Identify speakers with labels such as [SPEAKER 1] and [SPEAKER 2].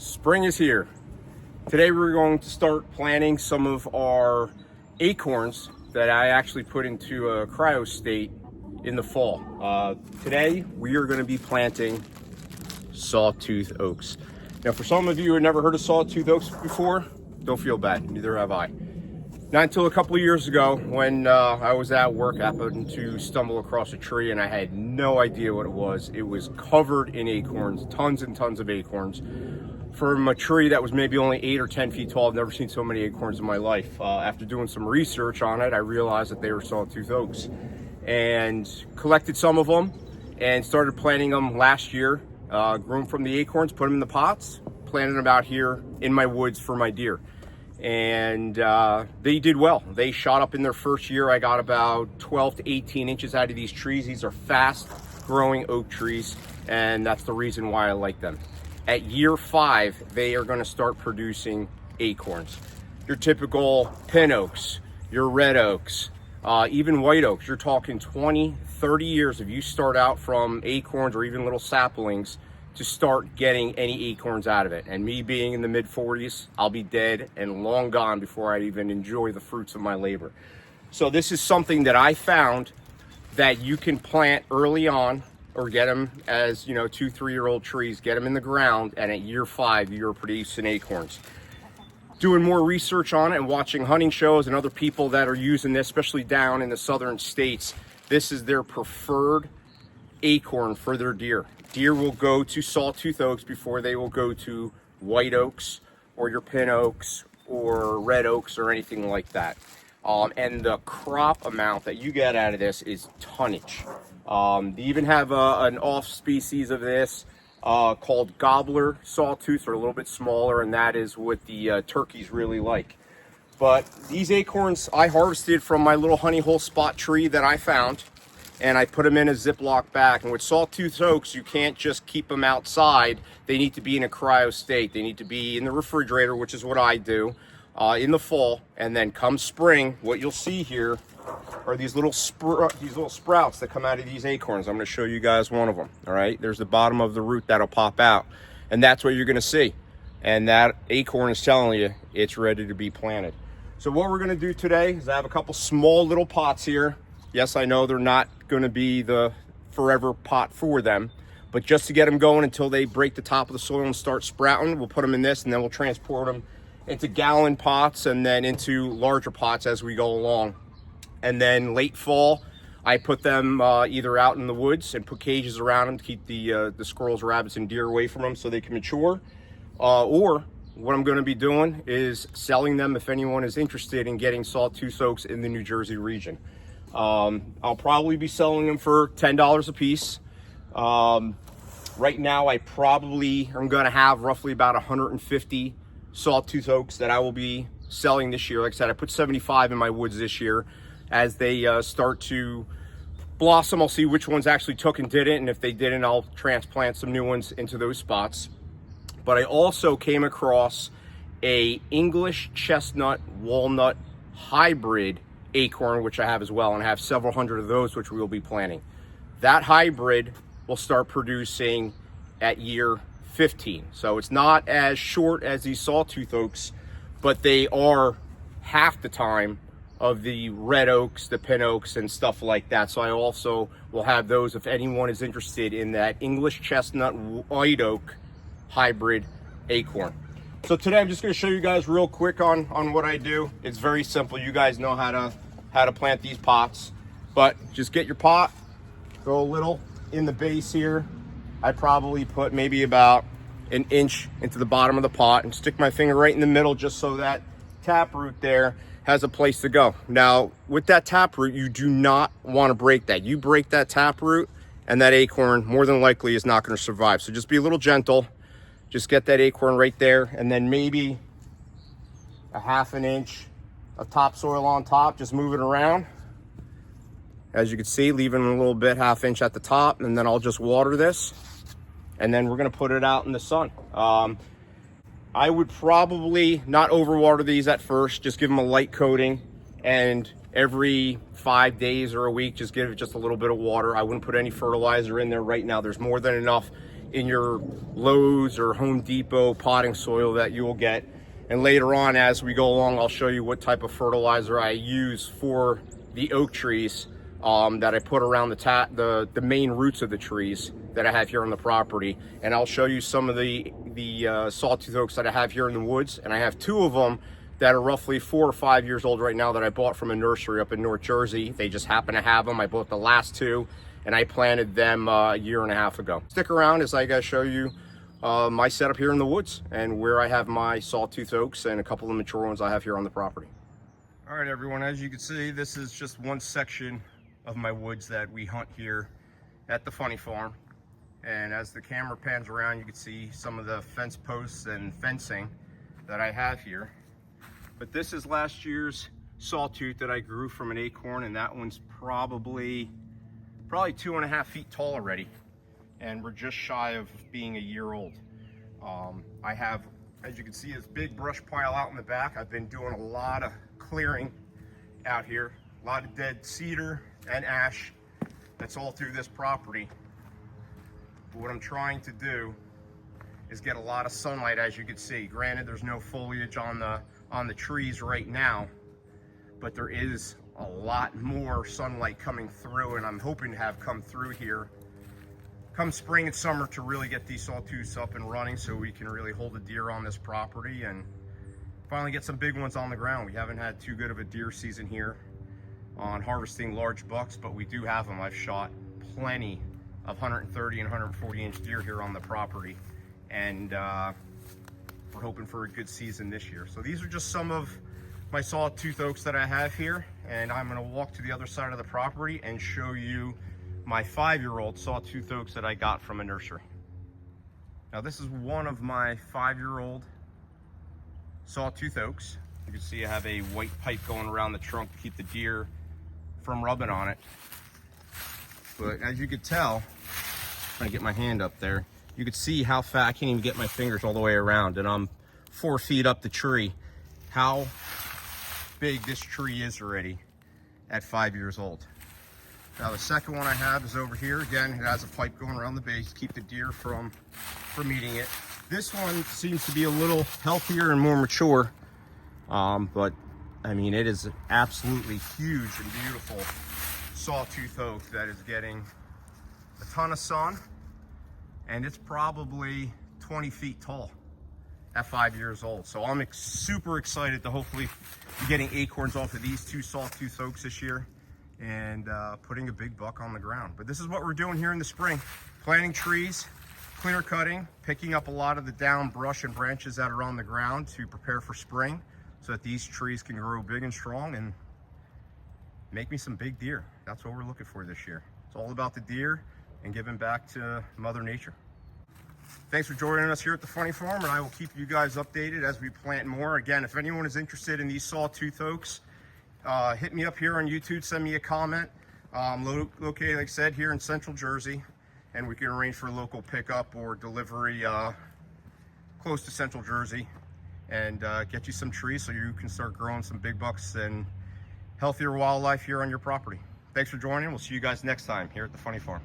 [SPEAKER 1] Spring is here. Today we're going to start planting some of our acorns that I actually put into a cryo state in the fall. Today we are going to be planting sawtooth oaks. Now for some of you who have never heard of sawtooth oaks before, don't feel bad, neither have I. Not until a couple of years ago when I was at work, I happened to stumble across a tree and I had no idea what it was. It was covered in acorns, tons and tons of acorns. From a tree that was maybe only 8 or 10 feet tall, I've never seen so many acorns in my life. After doing some research on it, I realized that they were sawtooth oaks and collected some of them and started planting them last year. Grew them from the acorns, put them in the pots, planted them out here in my woods for my deer. And they did well. They shot up in their first year. I got about 12 to 18 inches out of these trees. These are fast growing oak trees, and that's the reason why I like them. At year 5, they are going to start producing acorns. Your typical pin oaks, your red oaks, even white oaks. You're talking 20, 30 years if you start out from acorns or even little saplings to start getting any acorns out of it. And me being in the mid-40s, I'll be dead and long gone before I even enjoy the fruits of my labor. So this is something that I found that you can plant early on, or get them as, 2, 3-year-old trees, get them in the ground, and at year 5, you're producing acorns. Doing more research on it and watching hunting shows and other people that are using this, especially down in the southern states, this is their preferred acorn for their deer. Deer will go to sawtooth oaks before they will go to white oaks or your pin oaks or red oaks or anything like that. And the crop amount that you get out of this is tonnage. They even have an off species of this called gobbler sawtooth, or a little bit smaller, and that is what the turkeys really like. But these acorns I harvested from my little honey hole spot tree that I found, and I put them in a Ziploc bag. And with sawtooth oaks, you can't just keep them outside. They need to be in a cryo state. They need to be in the refrigerator, which is what I do in the fall. And then come spring, what you'll see here are these little sprouts that come out of these acorns. I'm going to show you guys one of them. All right, there's the bottom of the root that'll pop out, and that's what you're going to see. And that acorn is telling you it's ready to be planted. So what we're going to do today is I have a couple small little pots here. Yes, I know they're not going to be the forever pot for them, but just to get them going until they break the top of the soil and start sprouting, we'll put them in this, and then we'll transport them into gallon pots and then into larger pots as we go along. And then late fall, I put them either out in the woods and put cages around them to keep the squirrels, rabbits, and deer away from them so they can mature. Or what I'm going to be doing is selling them if anyone is interested in getting sawtooth oaks in the New Jersey region. I'll probably be selling them for $10 a piece. Right now, I probably am going to have roughly about 150 sawtooth oaks that I will be selling this year. Like I said, I put 75 in my woods this year. As they start to blossom, I'll see which ones actually took and didn't, and if they didn't, I'll transplant some new ones into those spots. But I also came across a English chestnut walnut hybrid acorn, which I have as well, and I have several hundred of those, which we will be planting. That hybrid will start producing at year 15. So it's not as short as these sawtooth oaks, but they are half the time of the red oaks, the pin oaks, and stuff like that. So I also will have those if anyone is interested in that English chestnut white oak hybrid acorn. So today I'm just going to show you guys real quick on what I do. It's very simple. You guys know how to plant these pots, but just get your pot, go a little in the base here. I probably put maybe about an inch into the bottom of the pot and stick my finger right in the middle just so that taproot there has a place to go. Now, with that taproot, you do not want to break that. You break that taproot and that acorn more than likely is not going to survive. So just be a little gentle. Just get that acorn right there, and then maybe a ½ inch of topsoil on top. Just move it around. As you can see, leaving a little bit, ½ inch at the top, and then I'll just water this. And then we're going to put it out in the sun. I would probably not overwater these at first, just give them a light coating, and every 5 days or a week, just give it just a little bit of water. I wouldn't put any fertilizer in there right now. There's more than enough in your Lowe's or Home Depot potting soil that you will get. And later on, as we go along, I'll show you what type of fertilizer I use for the oak trees that I put around the main roots of the trees that I have here on the property. And I'll show you some of the sawtooth oaks that I have here in the woods. And I have two of them that are roughly 4 or 5 years old right now that I bought from a nursery up in North Jersey. They just happen to have them. I bought the last two and I planted them a year and a half ago. Stick around as I show you my setup here in the woods and where I have my sawtooth oaks and a couple of mature ones I have here on the property. All right, everyone, as you can see, this is just one section of my woods that we hunt here at the Funny Farm. And as the camera pans around, you can see some of the fence posts and fencing that I have here. But this is last year's sawtooth that I grew from an acorn, and that one's probably 2.5 feet tall already. And we're just shy of being a year old. I have, as you can see, this big brush pile out in the back. I've been doing a lot of clearing out here, a lot of dead cedar and ash that's all through this property. But what I'm trying to do is get a lot of sunlight, as you can see. Granted, there's no foliage on the trees right now, but there is a lot more sunlight coming through, and I'm hoping to have come through here come spring and summer to really get these sawtooths up and running so we can really hold a deer on this property and finally get some big ones on the ground. We haven't had too good of a deer season here on harvesting large bucks, but we do have them. I've shot plenty of 130 and 140 inch deer here on the property, and we're hoping for a good season this year. So these are just some of my sawtooth oaks that I have here, and I'm going to walk to the other side of the property and show you my 5-year-old sawtooth oaks that I got from a nursery. Now this is one of my 5-year-old sawtooth oaks. You can see I have a white pipe going around the trunk to keep the deer from rubbing on it. But as you could tell, if I get my hand up there, you could see how fat, I can't even get my fingers all the way around, and I'm 4 feet up the tree, how big this tree is already at 5 years old. Now the second one I have is over here. Again, it has a pipe going around the base to keep the deer from eating it. This one seems to be a little healthier and more mature, but I mean, it is absolutely huge and beautiful sawtooth oak that is getting a ton of sun, and it's probably 20 feet tall at 5 years old. So I'm super excited to hopefully be getting acorns off of these two sawtooth oaks this year and putting a big buck on the ground. But this is what we're doing here in the spring: planting trees, clear cutting, picking up a lot of the down brush and branches that are on the ground to prepare for spring so that these trees can grow big and strong and make me some big deer. That's what we're looking for this year. It's all about the deer and giving back to Mother Nature. Thanks for joining us here at the Funny Farm, and I will keep you guys updated as we plant more. Again, if anyone is interested in these sawtooth oaks, hit me up here on YouTube, send me a comment. Located, like I said, here in Central Jersey, and we can arrange for a local pickup or delivery close to Central Jersey and get you some trees so you can start growing some big bucks and healthier wildlife here on your property. Thanks for joining. We'll see you guys next time here at the Funny Farm.